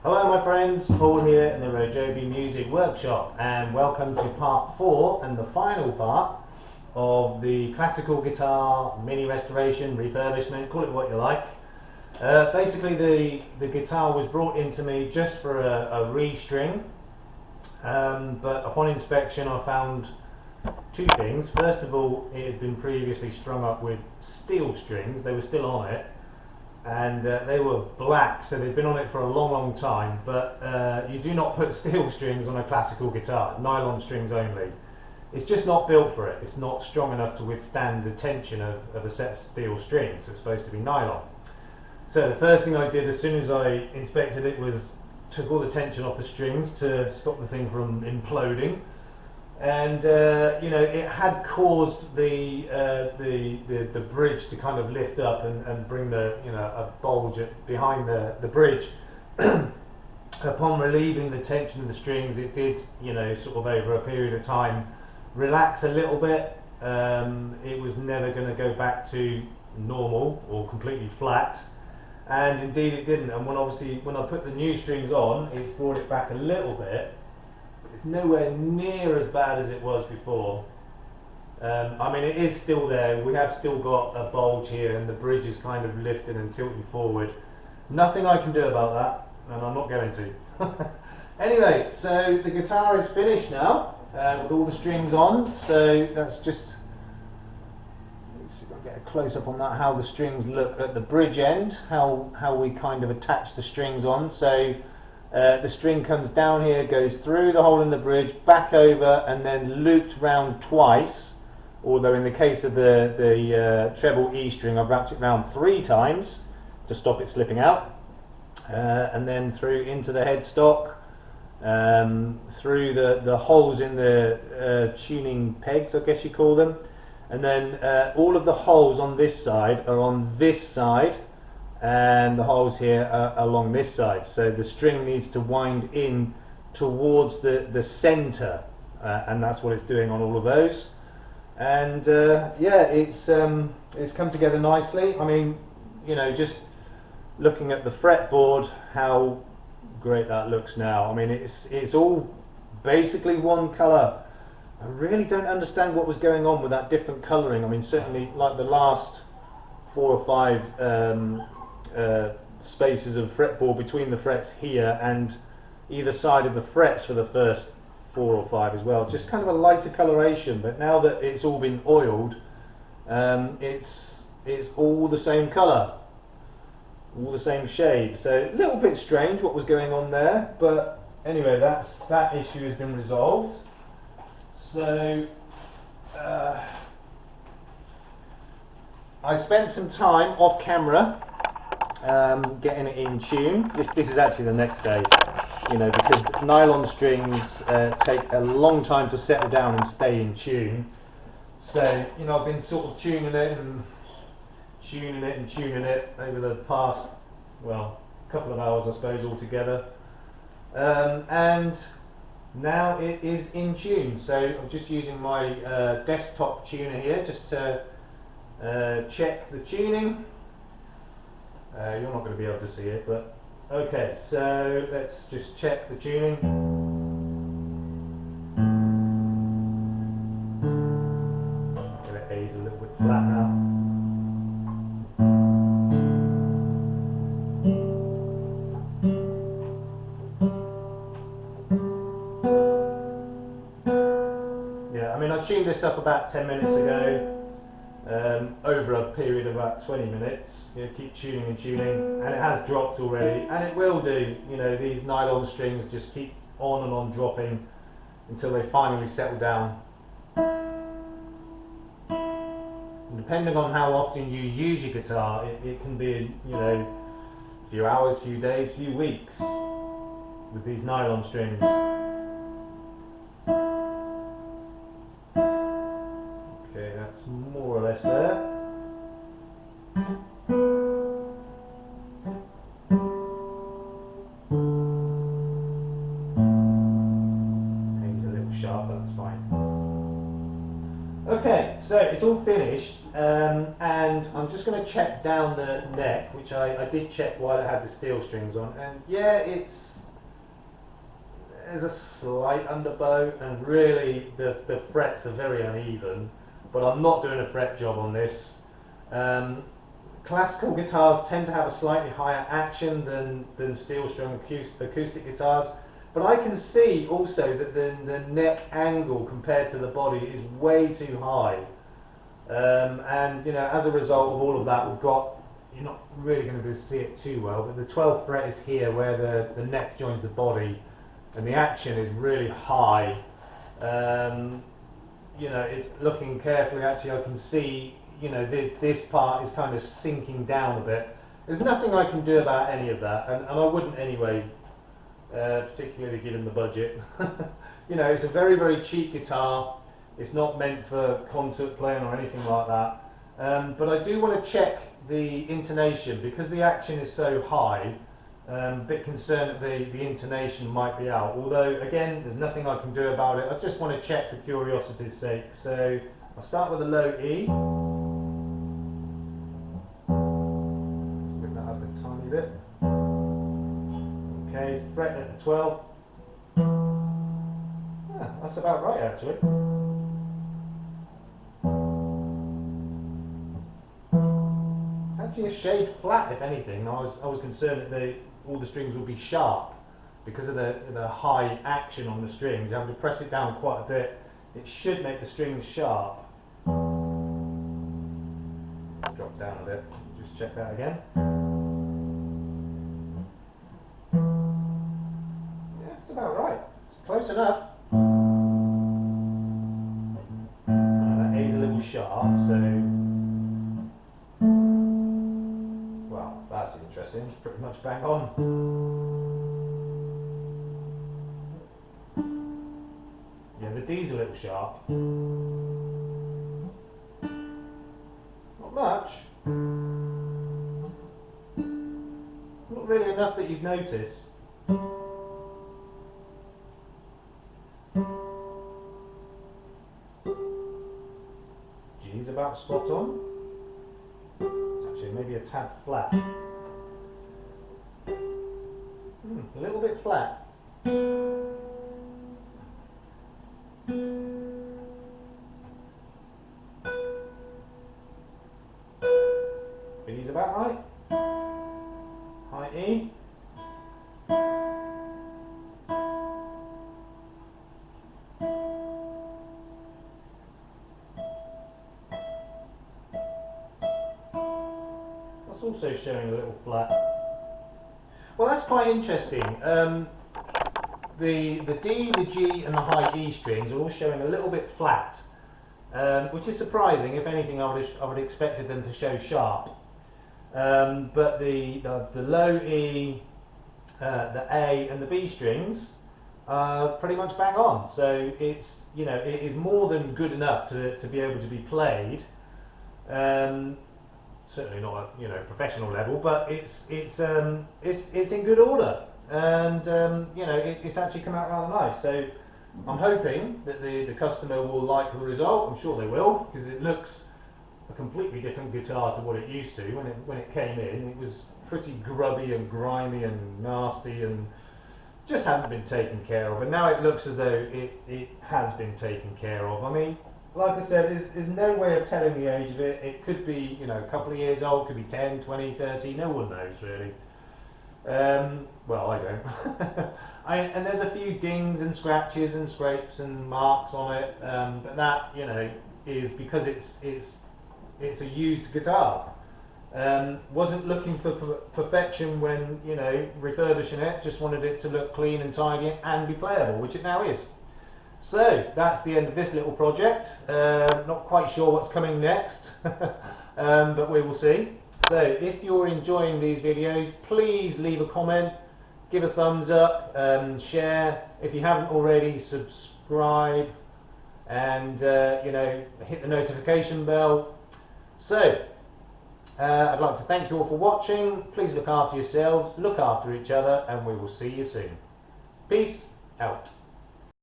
Hello my friends, Paul here in the RoJoBe Music Workshop, and welcome to part 4 and the final part of the classical guitar mini restoration, refurbishment, call it what you like. Basically the guitar was brought into me just for a re-string, but upon inspection I found two things. First of all, it had been previously strung up with steel strings, they were still on it, and they were black, so they'd been on it for a long time, but you do not put steel strings on a classical guitar, nylon strings only. It's just not built for it. It's not strong enough to withstand the tension of a set of steel strings, so it's supposed to be nylon. So the first thing I did as soon as I inspected it was took all the tension off the strings to stop the thing from imploding. And you know, it had caused the bridge to kind of lift up and bring a bulge behind the bridge. Upon relieving the tension of the strings, it did, sort of over a period of time, relax a little bit. It was never going to go back to normal or completely flat, and indeed it didn't. And when I put the new strings on, it's brought it back a little bit. It's nowhere near as bad as it was before. I mean, it is still there. We have still got a bulge here, and the bridge is kind of lifted and tilting forward. Nothing I can do about that, and I'm not going to. Anyway, so the guitar is finished now, with all the strings on. So that's just, let's see if I can get a close up on that, how the strings look at the bridge end, how we kind of attach the strings on. So the string comes down here, goes through the hole in the bridge, back over, and then looped round twice. Although in the case of the treble E string, I've wrapped it round 3 times to stop it slipping out, and then through into the headstock, through the holes in the tuning pegs, I guess you call them, and then all of the holes on this side are on this side, and the holes here are along this side. So the string needs to wind in towards the center, and that's what it's doing on all of those. And yeah, it's come together nicely. I mean, just looking at the fretboard, how great that looks now. I mean, it's all basically one color. I really don't understand what was going on with that different coloring. I mean, certainly like the last 4 or 5 spaces of fretboard between the frets here and either side of the frets for the first 4 or 5 as well, just kind of a lighter coloration. But now that it's all been oiled, it's all the same color, all the same shade. So a little bit strange what was going on there, but anyway, that issue has been resolved. So I spent some time off camera getting it in tune. This is actually the next day, because nylon strings take a long time to settle down and stay in tune. So I've been sort of tuning it over the past, couple of hours, I suppose, altogether, and now it is in tune. So I'm just using my desktop tuner here just to check the tuning. You're not going to be able to see it, but okay, so let's just check the tuning. Get it A's a little bit flat now. Yeah, I mean, I tuned this up about 10 minutes ago. Over a period of about 20 minutes, keep tuning and tuning, and it has dropped already, and it will do. These nylon strings just keep on dropping until they finally settle down. And depending on how often you use your guitar, it can be a few hours, few days, few weeks with these nylon strings. Okay, that's more or less there. Paint's a little sharp, but that's fine. Okay, so it's all finished, and I'm just going to check down the neck, which which I did check while it had the steel strings on, and yeah, there's a slight underbow, and really the frets are very uneven, but I'm not doing a fret job on this. Classical guitars tend to have a slightly higher action than steel string acoustic guitars, but I can see also that the neck angle compared to the body is way too high, and you know, as a result of all of that, we've got, you're not really going to be able to see it too well, but the 12th fret is here where the neck joins the body, and the action is really high. You know, it's looking carefully, actually I can see, you know, this part is kind of sinking down a bit. There's nothing I can do about any of that, and I wouldn't anyway, particularly given the budget. You know, it's a very, very cheap guitar. It's not meant for concert playing or anything like that. But I do want to check the intonation, because the action is so high. A bit concerned that the intonation might be out, although again there's nothing I can do about it. I just want to check for curiosity's sake. So I'll start with a low E, bring that up a tiny bit. Okay, so fret at the 12. Yeah, that's about right actually. It's actually a shade flat, if anything. I was concerned that all the strings would be sharp because of the high action on the strings. You have to press it down quite a bit. It should make the strings sharp. Drop down a bit. Just check that again. Yeah, it's about right. It's close enough. That A's a little sharp, so. Well, that's interesting. It's pretty much bang on. Yeah, the D's a little sharp. Not much. Not really enough that you'd notice. G's about spot on. It's actually maybe a tad flat. A little bit flat. B's about right. High E. That's also showing a little flat. Well, that's quite interesting. The D, the G and the high E strings are all showing a little bit flat, which is surprising. If anything, I would have expected them to show sharp. But the low E, the A and the B strings are pretty much bang on. So it's, you know, it is more than good enough to be able to be played. Certainly not at, you know, professional level, but it's in good order, and you know, it's actually come out rather nice. So I'm hoping that the customer will like the result. I'm sure they will, because it looks a completely different guitar to what it used to. When it came in, it was pretty grubby and grimy and nasty and just hadn't been taken care of, and now it looks as though it has been taken care of. I mean, like I said, there's no way of telling the age of it. It could be, you know, a couple of years old, could be 10, 20, 30, no one knows really. Well, I don't. And there's a few dings and scratches and scrapes and marks on it, but that, you know, is because it's a used guitar. Wasn't looking for perfection when, you know, refurbishing it, just wanted it to look clean and tidy and be playable, which it now is. So that's the end of this little project. Not quite sure what's coming next, but we will see. So if you're enjoying these videos, please leave a comment, give a thumbs up, share. If you haven't already, subscribe, and you know, hit the notification bell. So I'd like to thank you all for watching. Please look after yourselves, look after each other, and we will see you soon. Peace out.